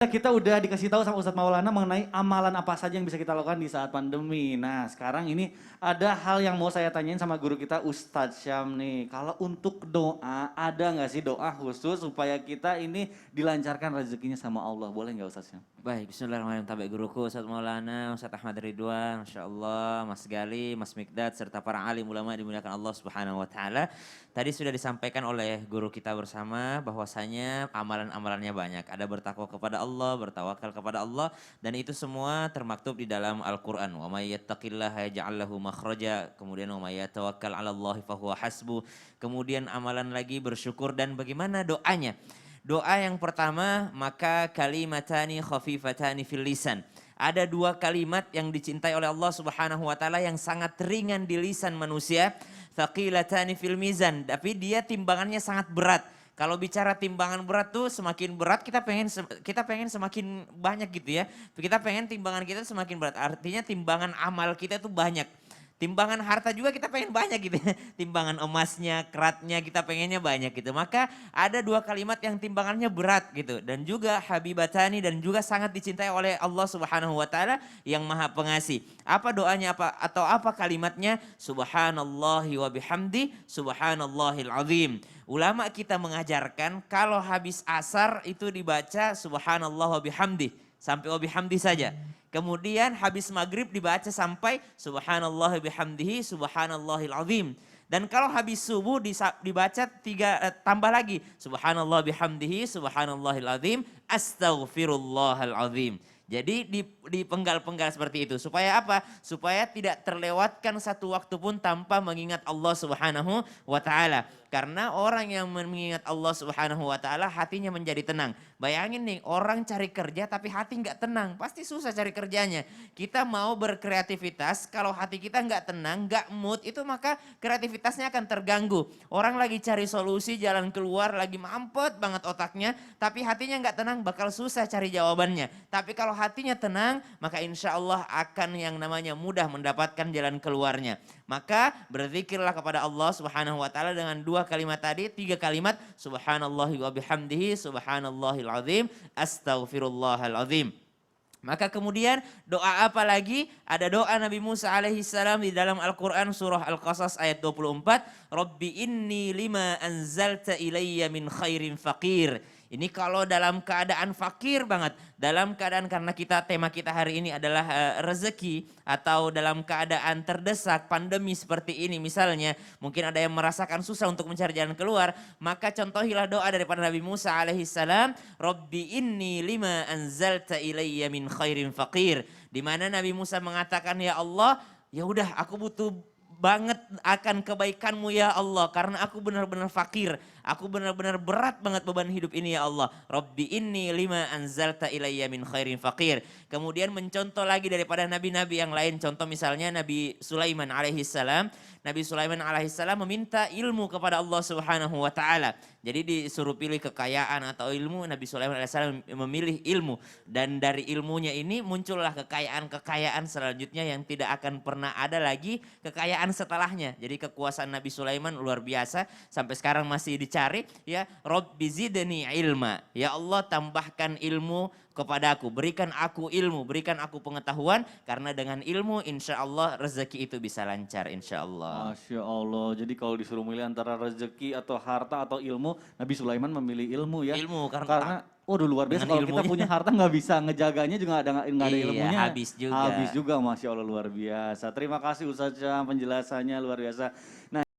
Kita udah dikasih tahu sama Ustadz Maulana mengenai amalan apa saja yang bisa kita lakukan di saat pandemi. Nah, sekarang ini ada hal yang mau saya tanyain sama guru kita Ustadz Syam nih. Kalau untuk doa, ada nggak sih doa khusus supaya kita ini dilancarkan rezekinya sama Allah? Boleh nggak Ustadz Syam? Baik, bismillahirrahmanirrahim. Tabaik guruku Ustaz Maulana, Ustaz Ahmad Ridwan, Masya Allah, Mas Gali, Mas Mikdad, serta para alim ulama dimuliakan Allah Subhanahu wa Ta'ala. Tadi sudah disampaikan oleh guru kita bersama bahwasanya amalan-amalannya banyak. Ada bertakwa kepada Allah, bertawakal kepada Allah, dan itu semua termaktub di dalam Al-Quran. Wa may yattaqillaha yaj'al lahu makhraja, kemudian wa may yatawakkal 'ala Allahi fahuwa hasbuh. Kemudian amalan lagi bersyukur dan bagaimana doanya. Doa yang pertama, maka kalimatani khafifatani fil lisan. Ada dua kalimat yang dicintai oleh Allah Subhanahu wa Ta'ala yang sangat ringan di lisan manusia. Thaqilatani fil mizan, tapi dia timbangannya sangat berat. Kalau bicara timbangan berat tuh semakin berat kita pengen semakin banyak gitu ya. Kita pengen timbangan kita semakin berat. Artinya timbangan amal kita tuh banyak. Timbangan harta juga kita pengen banyak gitu ya. Timbangan emasnya, keratnya kita pengennya banyak gitu. Maka ada dua kalimat yang timbangannya berat gitu. Dan juga habibatani dan juga sangat dicintai oleh Allah Subhanahu wa Ta'ala yang Maha Pengasih. Apa doanya apa kalimatnya? Subhanallahi wa bihamdi, subhanallahil azim. Ulama kita mengajarkan kalau habis asar itu dibaca subhanallah wa bihamdi. Sampai wa bihamdi saja. Kemudian habis maghrib dibaca sampai subhanallah bihamdihi subhanallahil azim. Dan kalau habis subuh dibaca tambah lagi subhanallah bihamdihi subhanallahil azim astaghfirullahal azim. Jadi dipenggal-penggal seperti itu. Supaya apa? Supaya tidak terlewatkan satu waktu pun tanpa mengingat Allah Subhanahu wa Ta'ala. Karena orang yang mengingat Allah Subhanahu wa Ta'ala hatinya menjadi tenang. Bayangin nih, orang cari kerja tapi hati nggak tenang, pasti susah cari kerjanya. Kita mau berkreativitas, kalau hati kita nggak tenang, nggak mood, itu maka kreativitasnya akan terganggu. Orang lagi cari solusi, jalan keluar, lagi mampet banget otaknya, tapi hatinya nggak tenang, bakal susah cari jawabannya. Tapi kalau hatinya tenang, maka insya Allah akan yang namanya mudah mendapatkan jalan keluarnya. Maka berzikirlah kepada Allah Subhanahu wa Ta'ala dengan dua kalimat tadi, tiga kalimat subhanallahi wa bihamdihi subhanallahil azim astaghfirullahal azim. Maka kemudian doa apa lagi? Ada doa Nabi Musa alaihi salam di dalam Al-Quran surah Al-Qasas ayat 24. Rabbi inni lima anzalta ilayya min khairin faqir. Ini kalau dalam keadaan fakir banget. Dalam keadaan karena tema kita hari ini adalah rezeki. Atau dalam keadaan terdesak pandemi seperti ini misalnya. Mungkin ada yang merasakan susah untuk mencari jalan keluar. Maka contohilah doa daripada Nabi Musa alaihi salam. Rabbi inni lima anzalta ilayya min khairin faqir. Di mana Nabi Musa mengatakan, ya Allah, ya udah aku butuh banget akan kebaikanmu ya Allah, karena aku benar-benar fakir, aku benar-benar berat banget beban hidup ini ya Allah. Rabbi inni lima anzalta ilayya min khairin faqir. Kemudian mencontoh lagi daripada nabi-nabi yang lain, contoh misalnya Nabi Sulaiman alaihissalam. Nabi Sulaiman alaihissalam meminta ilmu kepada Allah Subhanahu wa Ta'ala. Jadi disuruh pilih kekayaan atau ilmu, Nabi Sulaiman alaihissalam memilih ilmu. Dan dari ilmunya ini muncullah kekayaan-kekayaan selanjutnya yang tidak akan pernah ada lagi kekayaan setelahnya. Jadi kekuasaan Nabi Sulaiman luar biasa, sampai sekarang masih dicari. Ya, Rabbi zidni ilma. Ya Allah, tambahkan ilmu kepadaku, berikan aku ilmu, berikan aku pengetahuan, karena dengan ilmu insya Allah rezeki itu bisa lancar insya Allah. Masya Allah, jadi kalau disuruh milih antara rezeki atau harta atau ilmu, Nabi Sulaiman memilih ilmu ya. Ilmu Karena waduh luar biasa, kalau kita ilmunya. punya harta nggak bisa ngejaganya juga nggak ada Iya, ilmunya. habis juga. Habis juga, Masya Allah luar biasa. Terima kasih Ustaz Syam, penjelasannya luar biasa. Nah,